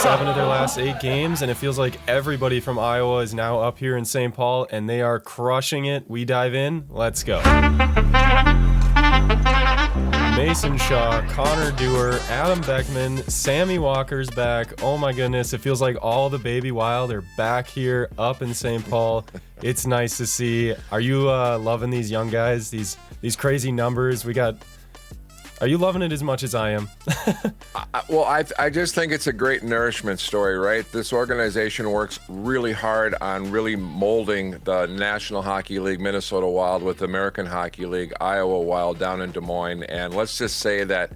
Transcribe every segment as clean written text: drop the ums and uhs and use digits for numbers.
7 of their last 8 games, and it feels like everybody from Iowa is now up here in St. Paul, and they are crushing it. We dive in. Let's go. Mason Shaw, Connor Dewar, Adam Beckman, Sammy Walker's back. Oh my goodness, it feels like all the baby Wild are back here up in St. Paul. It's nice to see. Are you loving these young guys, these crazy numbers? Are you loving it as much as I am? I just think it's a great nourishment story, right? This organization works really hard on really molding the National Hockey League Minnesota Wild with the American Hockey League Iowa Wild down in Des Moines. And let's just say that,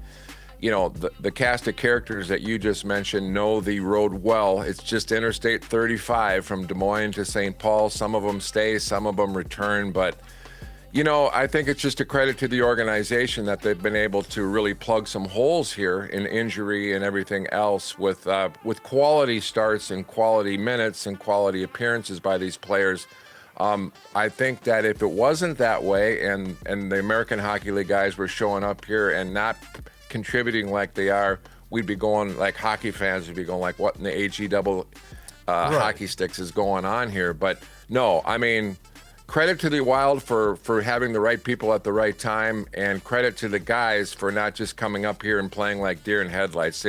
the cast of characters that you just mentioned know the road well. It's just Interstate 35 from Des Moines to St. Paul. Some of them stay, some of them return, but I think it's just a credit to the organization that they've been able to really plug some holes here in injury and everything else with quality starts and quality minutes and quality appearances by these players. I think that if it wasn't that way and the American Hockey League guys were showing up here and not contributing like they are, we'd be going like hockey fans would be going like, what in the HE hockey sticks is going on here? But no, I mean, credit to the Wild for having the right people at the right time, and credit to the guys for not just coming up here and playing like deer in headlights.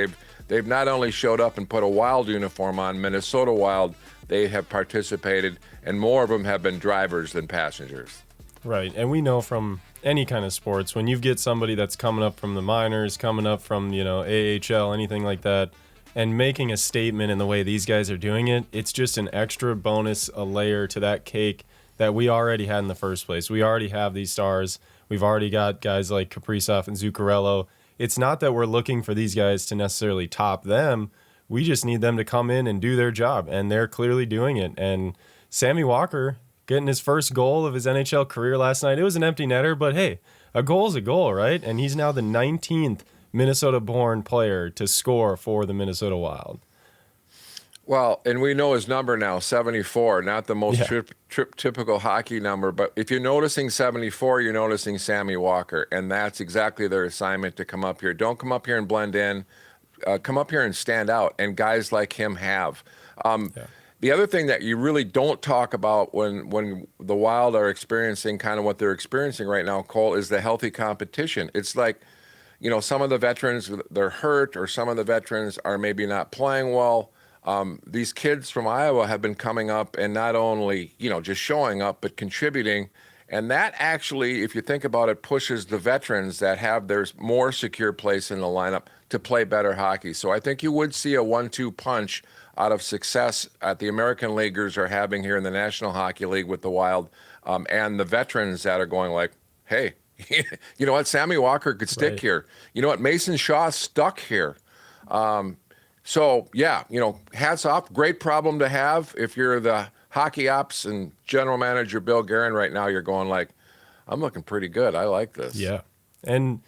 They've not only showed up and put a Wild uniform on, Minnesota Wild, they have participated, and more of them have been drivers than passengers. Right, and we know from any kind of sports, when you get somebody that's coming up from the minors, coming up from, AHL, anything like that, and making a statement in the way these guys are doing it, it's just an extra bonus, a layer to that cake that we already had in the first place. We already have these stars. We've already got guys like Kaprizov and Zuccarello. It's not that we're looking for these guys to necessarily top them. We just need them to come in and do their job, and they're clearly doing it. And Sammy Walker getting his first goal of his NHL career last night. It was an empty netter, but hey, a goal's a goal, right? And he's now the 19th Minnesota-born player to score for the Minnesota Wild. Well, and we know his number now, 74, not the most typical hockey number, but if you're noticing 74, you're noticing Sammy Walker, and that's exactly their assignment, to come up here. Don't come up here and blend in. Come up here and stand out, and guys like him have. The other thing that you really don't talk about when the Wild are experiencing kind of what they're experiencing right now, Cole, is the healthy competition. It's like, some of the veterans, they're hurt, or some of the veterans are maybe not playing well. These kids from Iowa have been coming up and not only, just showing up, but contributing. And that actually, if you think about it, pushes the veterans that have their more secure place in the lineup to play better hockey. So I think you would see a 1-2 punch out of success that the American Leaguers are having here in the National Hockey League with the Wild, and the veterans that are going like, hey, you know what, Sammy Walker could stick here. You know what, Mason Shaw stuck here. So, yeah, hats off. Great problem to have. If you're the hockey ops and general manager Bill Guerin right now, you're going like, I'm looking pretty good. I like this. Yeah. And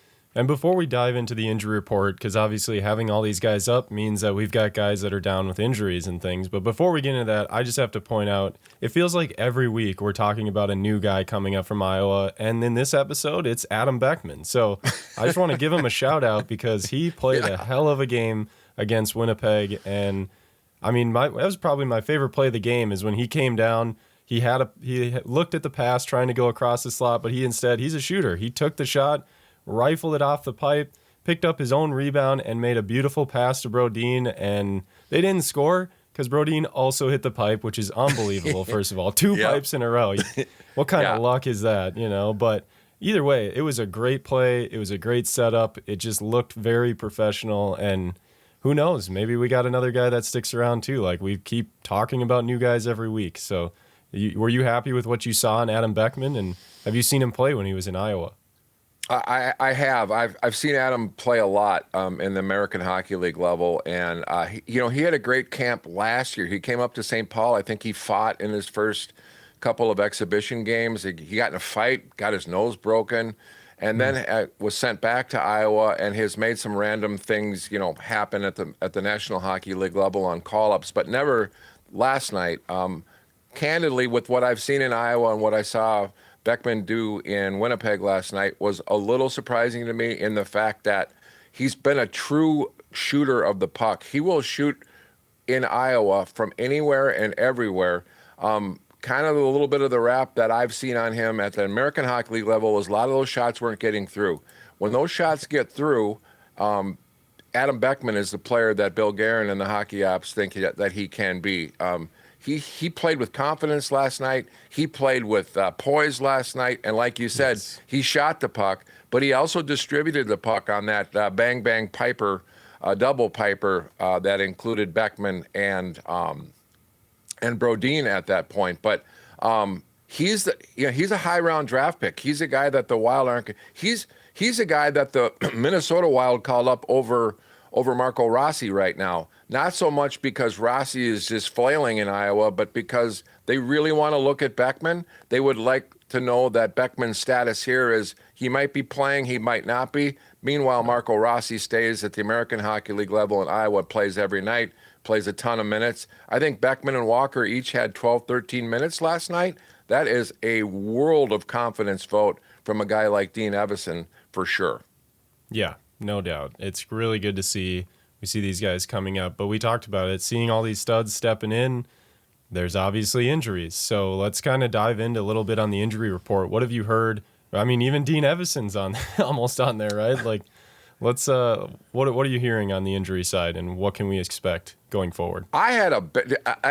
before we dive into the injury report, because obviously having all these guys up means that we've got guys that are down with injuries and things. But before we get into that, I just have to point out, it feels like every week we're talking about a new guy coming up from Iowa. And in this episode, it's Adam Beckman. So I just want to give him a shout out because he played a hell of a game against Winnipeg, and I mean, that was probably my favorite play of the game. Is when he came down, he looked at the pass trying to go across the slot, but he's a shooter. He took the shot, rifled it off the pipe, picked up his own rebound, and made a beautiful pass to Brodin. And they didn't score because Brodin also hit the pipe, which is unbelievable. First of all, 2 pipes in a row. What kind of luck is that? But either way, it was a great play. It was a great setup. It just looked very professional, and who knows? Maybe we got another guy that sticks around too. Like, we keep talking about new guys every week. So were you happy with what you saw in Adam Beckman? And have you seen him play when he was in Iowa? I have. I've seen Adam play a lot in the American Hockey League level. And, he had a great camp last year. He came up to St. Paul. I think he fought in his first couple of exhibition games. He got in a fight, got his nose broken, and then was sent back to Iowa and has made some random things, happen at the National Hockey League level on call-ups, but never last night. Candidly, with what I've seen in Iowa and what I saw Beckman do in Winnipeg last night was a little surprising to me in the fact that he's been a true shooter of the puck. He will shoot in Iowa from anywhere and everywhere. Kind of a little bit of the rap that I've seen on him at the American Hockey League level was a lot of those shots weren't getting through. When those shots get through, Adam Beckman is the player that Bill Guerin and the hockey ops think that he can be. He played with confidence last night. He played with poise last night. And like you said, he shot the puck, but he also distributed the puck on that bang, bang piper, double piper that included Beckman and Brodin at that point. But he's a high round draft pick. He's a guy that the Wild aren't. He's a guy that the Minnesota Wild called up over Marco Rossi right now. Not so much because Rossi is just flailing in Iowa, but because they really want to look at Beckman. They would like to know that Beckman's status here is he might be playing, he might not be. Meanwhile, Marco Rossi stays at the American Hockey League level in Iowa, plays every night, plays a ton of minutes. I think Beckman and Walker each had 12, 13 minutes last night. That is a world of confidence vote from a guy like Dean Evison for sure. Yeah, no doubt. It's really good to see. We see these guys coming up, but we talked about it. Seeing all these studs stepping in, there's obviously injuries. So let's kind of dive into a little bit on the injury report. What have you heard? I mean, even Dean Evison's on almost on there, right? Like, let's what are you hearing on the injury side, and what can we expect going forward? I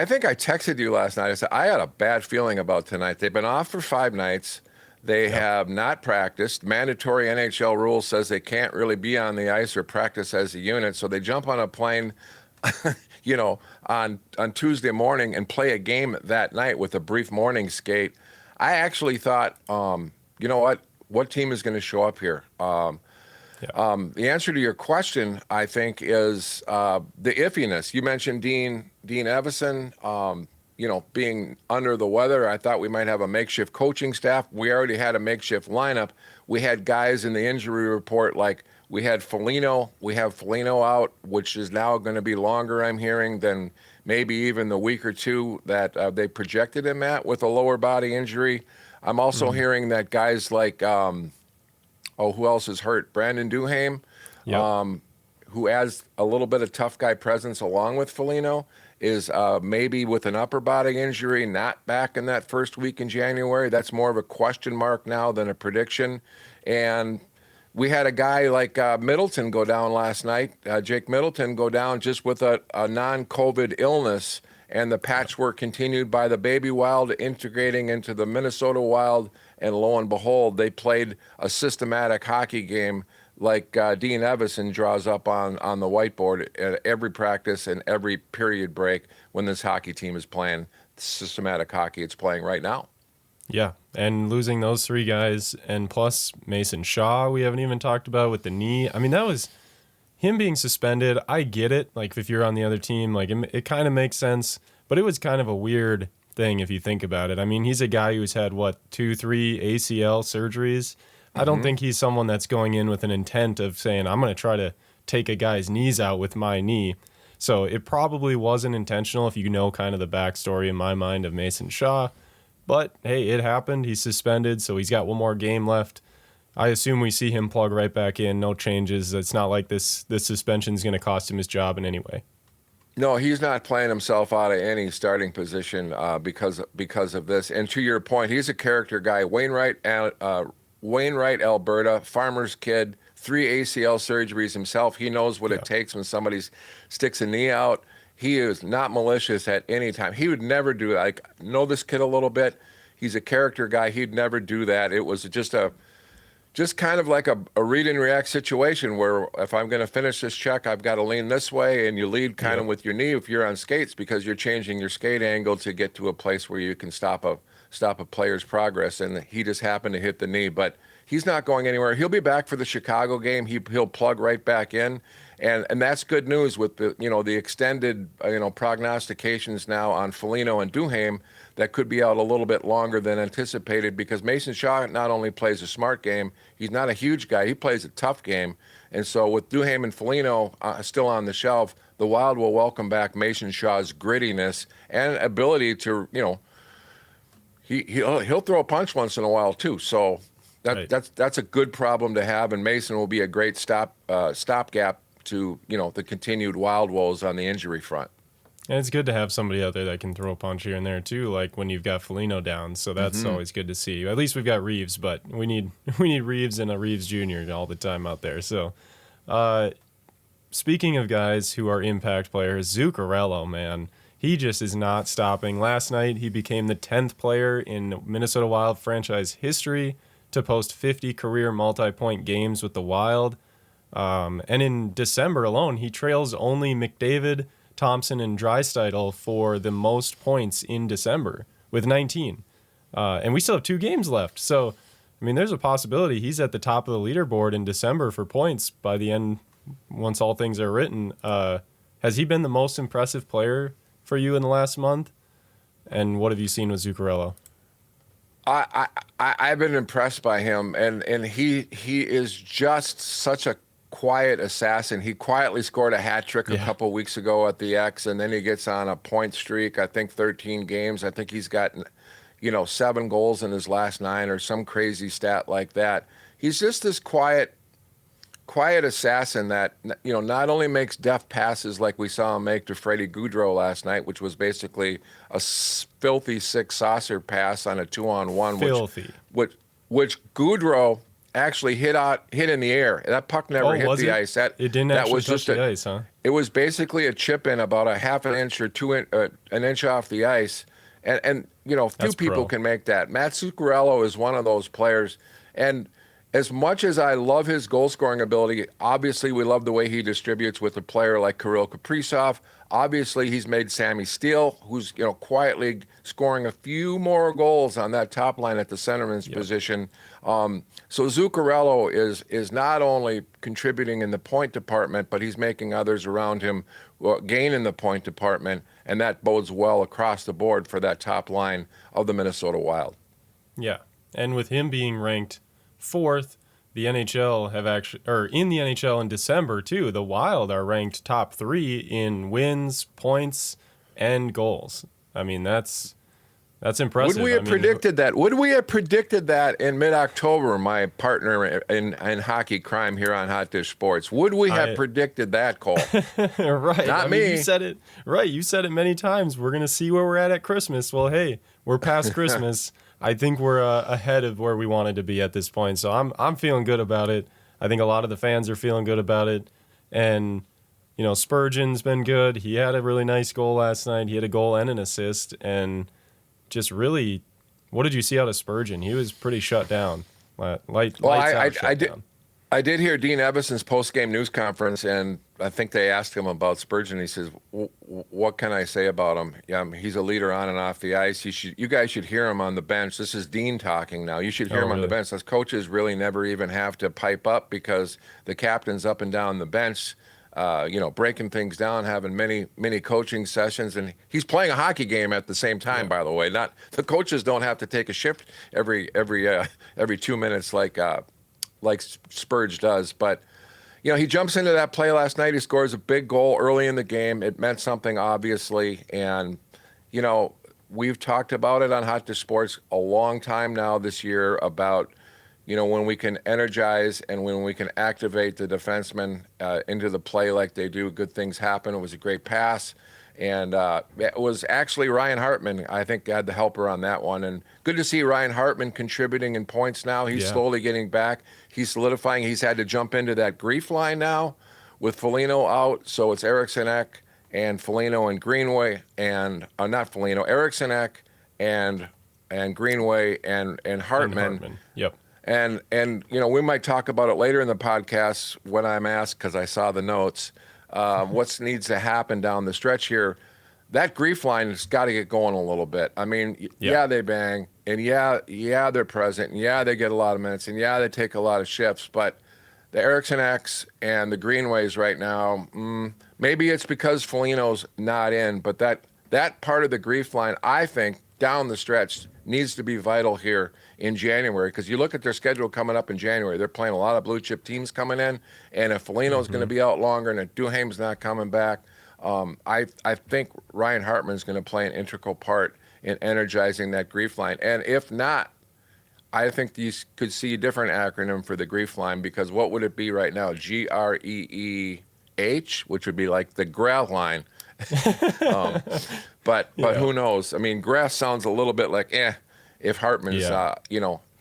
think I texted you last night. I said I had a bad feeling about tonight. They've been off for 5 nights. They have not practiced. Mandatory NHL rule says they can't really be on the ice or practice as a unit. So they jump on a plane, on Tuesday morning and play a game that night with a brief morning skate. I actually thought, you know what team is going to show up here? The answer to your question, I think, is the iffiness. You mentioned Dean Evison. Being under the weather, I thought we might have a makeshift coaching staff. We already had a makeshift lineup. We had guys in the injury report, like we had Foligno. We have Foligno out, which is now going to be longer, I'm hearing, than maybe even the week or two that they projected him at with a lower body injury. I'm also hearing that guys like, who else is hurt? Brandon Duhaime, who has a little bit of tough guy presence along with Foligno, is maybe with an upper body injury, not back in that first week in January. That's more of a question mark now than a prediction. And we had a guy like Middleton go down last night, Jake Middleton go down just with a non-COVID illness, and the patchwork continued by the Baby Wild integrating into the Minnesota Wild, and lo and behold, they played a systematic hockey game like Dean Evison draws up on the whiteboard at every practice and every period break when this hockey team is playing systematic hockey it's playing right now. Yeah, and losing those 3 guys, and plus Mason Shaw, we haven't even talked about with the knee. I mean, that was him being suspended. I get it. Like, if you're on the other team, like, it kind of makes sense, but it was kind of a weird thing if you think about it. I mean, he's a guy who's had, 2-3 ACL surgeries. I don't think he's someone that's going in with an intent of saying, I'm going to try to take a guy's knees out with my knee. So it probably wasn't intentional if you know kind of the backstory in my mind of Mason Shaw. But, hey, it happened. He's suspended, so he's got one more game left. I assume we see him plug right back in, no changes. It's not like this suspension is going to cost him his job in any way. No, he's not playing himself out of any starting position because of this. And to your point, he's a character guy. Wainwright, Alberta, farmer's kid, 3 ACL surgeries himself. He knows what it takes when somebody sticks a knee out. He is not malicious at any time. He would never do that. I know this kid a little bit. He's a character guy. He'd never do that. It was just kind of like a read and react situation where if I'm going to finish this check, I've got to lean this way, and you lead kind of with your knee if you're on skates because you're changing your skate angle to get to a place where you can stop a player's progress, and he just happened to hit the knee. But he's not going anywhere. He'll be back for the Chicago game. He'll plug right back in, and that's good news with the extended prognostications now on Foligno and Duhaime that could be out a little bit longer than anticipated because Mason Shaw not only plays a smart game, he's not a huge guy. He plays a tough game, and so with Duhaime and Foligno still on the shelf, the Wild will welcome back Mason Shaw's grittiness and ability to He'll throw a punch once in a while too, so that's a good problem to have, and Mason will be a great stopgap to the continued Wild woes on the injury front. And it's good to have somebody out there that can throw a punch here and there too, like when you've got Foligno down. So that's always good to see. At least we've got Reeves, but we need Reeves and a Reeves Jr. all the time out there. So speaking of guys who are impact players, Zuccarello, man, he just is not stopping. Last night he became the 10th player in Minnesota Wild franchise history to post 50 career multi-point games with the Wild. And in December alone, he trails only McDavid, Thompson, and Draisaitl for the most points in December with 19. And we still have 2 games left. So, I mean, there's a possibility he's at the top of the leaderboard in December for points by the end, once all things are written. Has he been the most impressive player for you in the last month? And what have you seen with Zuccarello? I've been impressed by him, and he is just such a quiet assassin. He quietly scored a hat trick a couple weeks ago at the X, and then he gets on a point streak. I think 13 games. I think he's gotten, 7 goals in his last 9 or some crazy stat like that. He's just this quiet assassin that, not only makes deft passes like we saw him make to Freddie Gaudreau last night, which was basically a filthy 6 saucer pass on a 2-on-1, which Gaudreau actually hit in the air. That puck never hit the ice. It didn't actually touch the ice, huh? It was basically a chip in about a half an inch or an inch off the ice, and few people can make that. Matt Zuccarello is one of those players, and as much as I love his goal-scoring ability, obviously we love the way he distributes with a player like Kirill Kaprizov. Obviously, he's made Sammy Steele, who's quietly scoring a few more goals on that top line at the centerman's position. So Zuccarello is not only contributing in the point department, but he's making others around him gain in the point department, and that bodes well across the board for that top line of the Minnesota Wild. Yeah, and with him being ranked 4th, the NHL in the NHL in December too, the Wild are ranked top 3 in wins, points, and goals. I mean, that's impressive. Would we have predicted that? Would we have predicted that in mid-October, my partner in hockey crime here on Hot Dish Sports? Would we have predicted that, Cole? Right. Not me. You said it. Right. You said it many times. We're going to see where we're at Christmas. Well, hey, we're past Christmas. I think we're ahead of where we wanted to be at this point. So I'm feeling good about it. I think a lot of the fans are feeling good about it. And, Spurgeon's been good. He had a really nice goal last night. He had a goal and an assist. And just really, what did you see out of Spurgeon? He was pretty shut down. I did hear Dean Evason's post-game news conference, and I think they asked him about Spurgeon. He says, "What can I say about him? Yeah, he's a leader on and off the ice. You guys should hear him on the bench." This is Dean talking now. You should hear him on the bench. Those coaches really never even have to pipe up because the captain's up and down the bench, breaking things down, having many coaching sessions, and he's playing a hockey game at the same time. By the way, not the coaches don't have to take a shift every 2 minutes like Spurge does. But, he jumps into that play last night. He scores a big goal early in the game. It meant something, obviously. And, we've talked about it on Hot Dish Sports a long time now this year about, when we can energize and when we can activate the defensemen into the play like they do, good things happen. It was a great pass. And it was actually Ryan Hartman, I think, had the helper on that one. And good to see Ryan Hartman contributing in points now. He's slowly getting back. He's solidifying. He's had to jump into that grief line now with Foligno out. So it's Eriksson Ek and Foligno and Greenway. And not Foligno, Eriksson Ek and Greenway and Hartman. Yep. And we might talk about it later in the podcast when I'm asked, because I saw the notes, what needs to happen down the stretch here. That grief line has got to get going a little bit. I mean, they bang, and they're present, and they get a lot of minutes, and they take a lot of shifts. But the Eriksson X and the Greenways right now, maybe it's because Foligno's not in, but that part of the grief line, I think, down the stretch needs to be vital here in January, because you look at their schedule coming up in January. They're playing a lot of blue chip teams coming in, and if Foligno's going to be out longer and if Duhaime's not coming back, I think Ryan Hartman's going to play an integral part in energizing that grief line. And if not, I think you could see a different acronym for the grief line, because what would it be right now? GREEH, which would be like the GREL line. But Yeah. who knows? I mean, grass sounds a little bit like if Hartman's Yeah.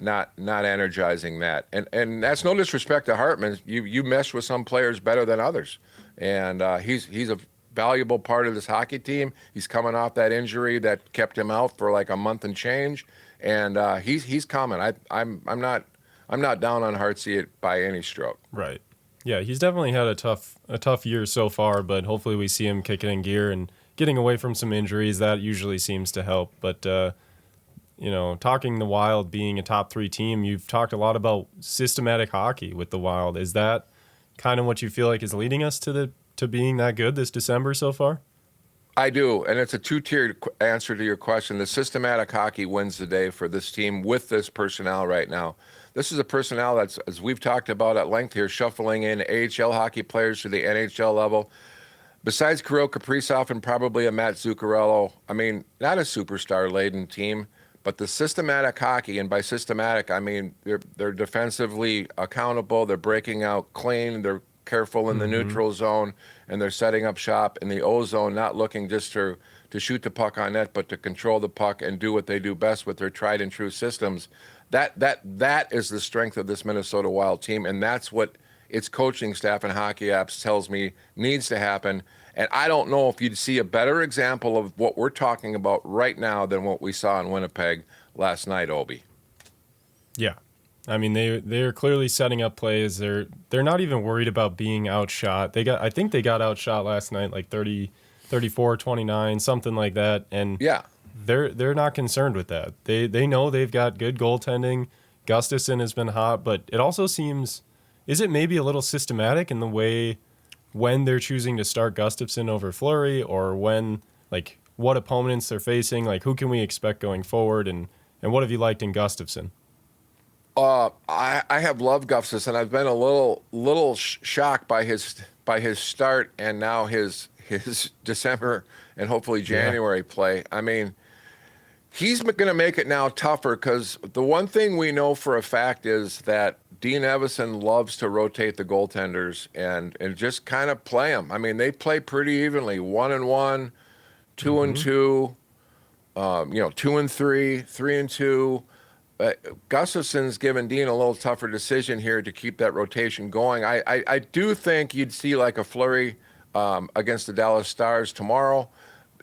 not energizing that. And that's no disrespect to Hartman. You mesh with some players better than others, and he's a valuable part of this hockey team. He's coming off that injury that kept him out for like a month and change, and he's coming. I'm not down on Hartsey by any stroke. Right. Yeah, he's definitely had a tough year so far, but hopefully we see him kicking in gear and getting away from some injuries. That usually seems to help. But talking the Wild being a top 3 team, you've talked a lot about systematic hockey with the Wild. Is that kind of what you feel like is leading us to being that good this December so far? I do, and it's a two-tiered answer to your question. The systematic hockey wins the day for this team with this personnel right now. This is a personnel that's, as we've talked about at length here, shuffling in AHL hockey players to the NHL level. Besides Kirill Kaprizov and probably a Matt Zuccarello, I mean, not a superstar-laden team, but the systematic hockey, and by systematic, I mean they're defensively accountable, they're breaking out clean, they're careful in the neutral zone, and they're setting up shop in the O zone, not looking just to shoot the puck on net, but to control the puck and do what they do best with their tried and true systems. That is the strength of this Minnesota Wild team, and that's what its coaching staff and hockey apps tells me needs to happen. And I don't know if you'd see a better example of what we're talking about right now than what we saw in Winnipeg last night, Obi. Yeah. I mean, they're clearly setting up plays. They're not even worried about being outshot. I think they got outshot last night like 34-29, something like that. And yeah, they're not concerned with that. They know they've got good goaltending. Gustafsson has been hot, but it also seems, is it maybe a little systematic in the way when they're choosing to start Gustafsson over Fleury, or when, like, what opponents they're facing, like who can we expect going forward, and what have you liked in Gustafsson? I have loved Gustafsson. I've been a little shocked by his start and now his December and hopefully January play. I mean, he's going to make it now tougher, because the one thing we know for a fact is that Dean Evison loves to rotate the goaltenders and just kind of play them. I mean, they play pretty evenly, 1-1, 2-2, 2-3, 3-2. Gustafsson's given Dean a little tougher decision here to keep that rotation going. I do think you'd see like a Fleury against the Dallas Stars tomorrow,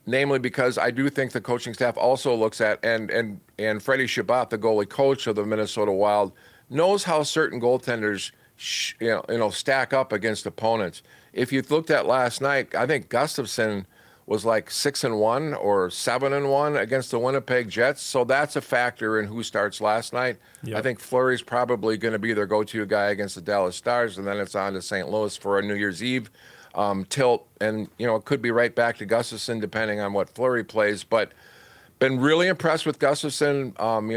namely because I do think the coaching staff also looks at, and Freddie Shabbat, the goalie coach of the Minnesota Wild, knows how certain goaltenders stack up against opponents. If you looked at last night, I think Gustafsson was like 6-1 or 7-1 against the Winnipeg Jets. So that's a factor in who starts last night. Yep. I think Fleury's probably going to be their go-to guy against the Dallas Stars, and then it's on to St. Louis for a New Year's Eve tilt. And, it could be right back to Gustafsson depending on what Fleury plays. But been really impressed with Gustafsson.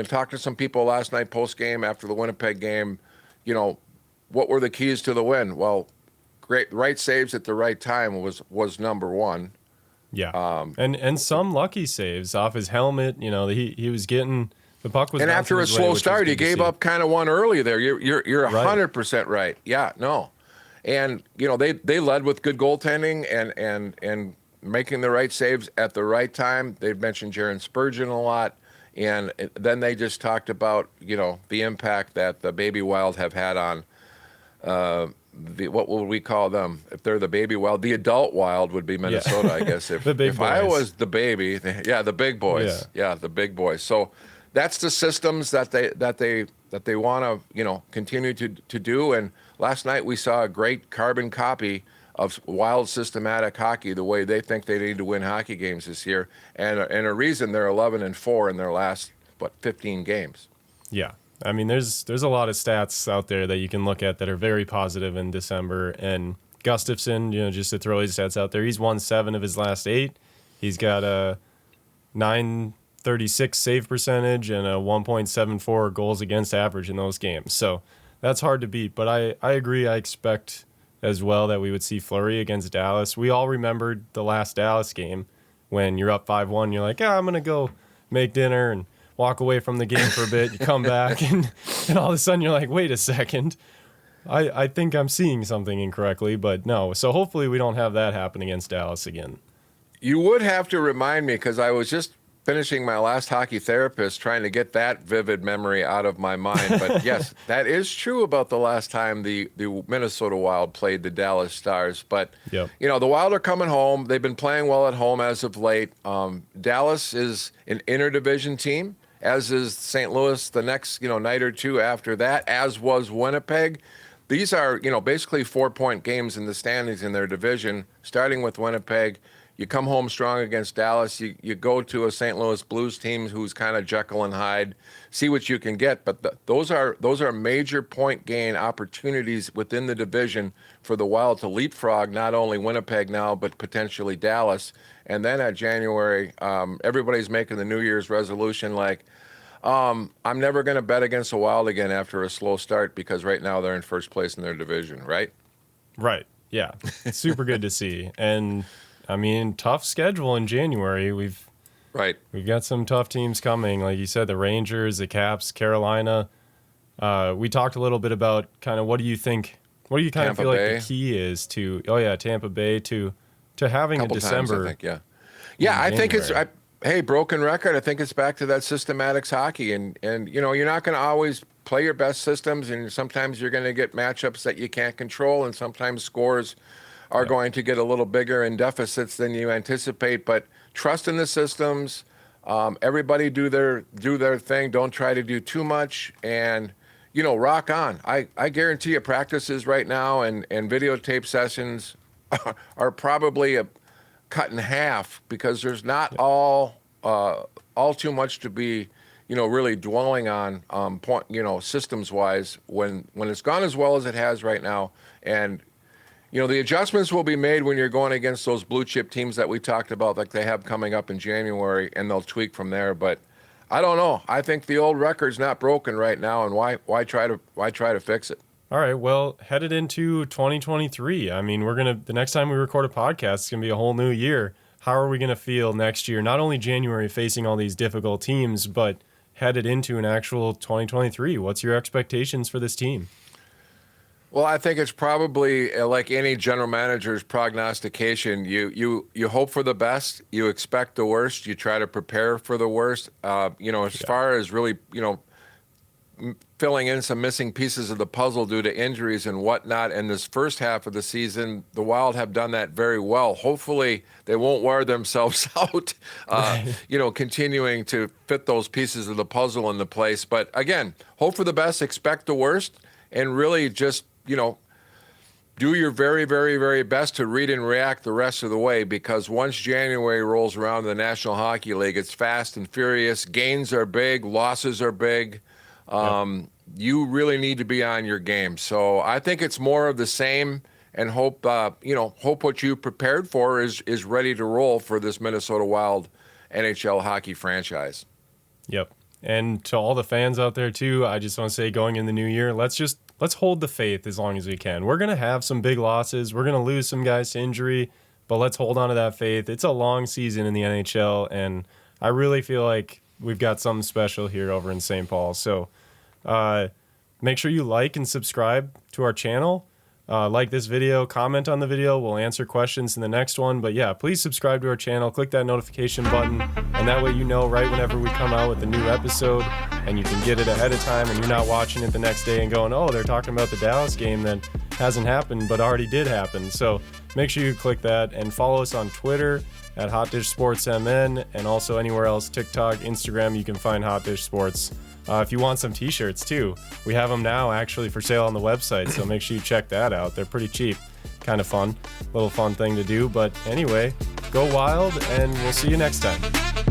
Talked to some people last night post-game after the Winnipeg game. What were the keys to the win? Well, great right saves at the right time was number one. Yeah, and some lucky saves off his helmet. He was getting the puck was. And after a slow start, he gave up kind of one early there. You're 100% right. Yeah, no, and they led with good goaltending and making the right saves at the right time. They've mentioned Jaron Spurgeon a lot, and then they just talked about the impact that the Baby Wild have had on. What would we call them if they're the Baby Wild? The adult Wild would be Minnesota, I guess. If I was the baby, the big boys, the big boys. So that's the systems that they want to continue to do. And last night we saw a great carbon copy of Wild systematic hockey, the way they think they need to win hockey games this year, and a reason they're 11-4 in their last 15 games. Yeah. I mean, there's a lot of stats out there that you can look at that are very positive in December. And Gustafsson, just to throw his stats out there, he's won 7 of his last 8. He's got a .936 save percentage and a 1.74 goals against average in those games. So that's hard to beat. But I agree. I expect as well that we would see Fleury against Dallas. We all remembered the last Dallas game when you're up 5-1. You're like, I'm going to go make dinner and walk away from the game for a bit, you come back, and all of a sudden you're like, wait a second, I think I'm seeing something incorrectly, but no. So hopefully we don't have that happen against Dallas again. You would have to remind me, because I was just finishing my last hockey therapist trying to get that vivid memory out of my mind. But yes, that is true about the last time the Minnesota Wild played the Dallas Stars. But, Yep. the Wild are coming home. They've been playing well at home as of late. Dallas is an interdivision team, as is St. Louis the next, night or two after that, as was Winnipeg. These are, basically 4-point games in the standings in their division, starting with Winnipeg. You come home strong against Dallas. You go to a St. Louis Blues team who's kind of Jekyll and Hyde. See what you can get. But those are major point gain opportunities within the division for the Wild to leapfrog not only Winnipeg now, but potentially Dallas. And then at January, everybody's making the New Year's resolution like, I'm never going to bet against the Wild again after a slow start, because right now they're in first place in their division, right? Right. Yeah. It's super good to see. And I mean, tough schedule in January. We've got some tough teams coming. Like you said, the Rangers, the Caps, Carolina. We talked a little bit about kind of what do you kind Tampa of feel Bay. like the key is to Tampa Bay to having a December. Times, I think, I think it's broken record. I think it's back to that systematics hockey, and you're not going to always play your best systems, and sometimes you're going to get matchups that you can't control, and sometimes scores are going to get a little bigger in deficits than you anticipate. But trust in the systems. Everybody do their thing. Don't try to do too much, and rock on. I guarantee you, practices right now and videotape sessions are probably cut in half, because there's not all too much to be really dwelling on systems wise when it's gone as well as it has right now. And the adjustments will be made when you're going against those blue chip teams that we talked about, like they have coming up in January, and they'll tweak from there. But I don't know. I think the old record's not broken right now, and why try to fix it? All right, well, headed into 2023. I mean, the next time we record a podcast, it's going to be a whole new year. How are we going to feel next year? Not only January facing all these difficult teams, but headed into an actual 2023. What's your expectations for this team? Well, I think it's probably like any general manager's prognostication. You hope for the best, you expect the worst, you try to prepare for the worst. As far as really, filling in some missing pieces of the puzzle due to injuries and whatnot in this first half of the season, the Wild have done that very well. Hopefully they won't wear themselves out, continuing to fit those pieces of the puzzle into place. But again, hope for the best, expect the worst, and really just, do your very, very, very best to read and react the rest of the way, because once January rolls around in the National Hockey League, it's fast and furious. Gains are big, losses are big. You really need to be on your game. So I think it's more of the same, and hope what you prepared for is ready to roll for this Minnesota Wild NHL hockey franchise. Yep. And to all the fans out there too, I just want to say, going in the new year, let's hold the faith as long as we can. We're going to have some big losses. We're going to lose some guys to injury, but let's hold on to that faith. It's a long season in the NHL, and I really feel like we've got something special here over in St. Paul. So make sure you like and subscribe to our channel. Like this video, comment on the video. We'll answer questions in the next one. But yeah, please subscribe to our channel. Click that notification button, and that way you know right whenever we come out with a new episode, and you can get it ahead of time, and you're not watching it the next day and going, oh, they're talking about the Dallas game that hasn't happened but already did happen. So make sure you click that, and follow us on Twitter at Hot Dish Sports MN, and also anywhere else, TikTok, Instagram, you can find Hot Dish Sports. If you want some t-shirts too, we have them now actually for sale on the website, so make sure you check that out. They're pretty cheap, kind of fun, little fun thing to do. But anyway, go Wild, and we'll see you next time.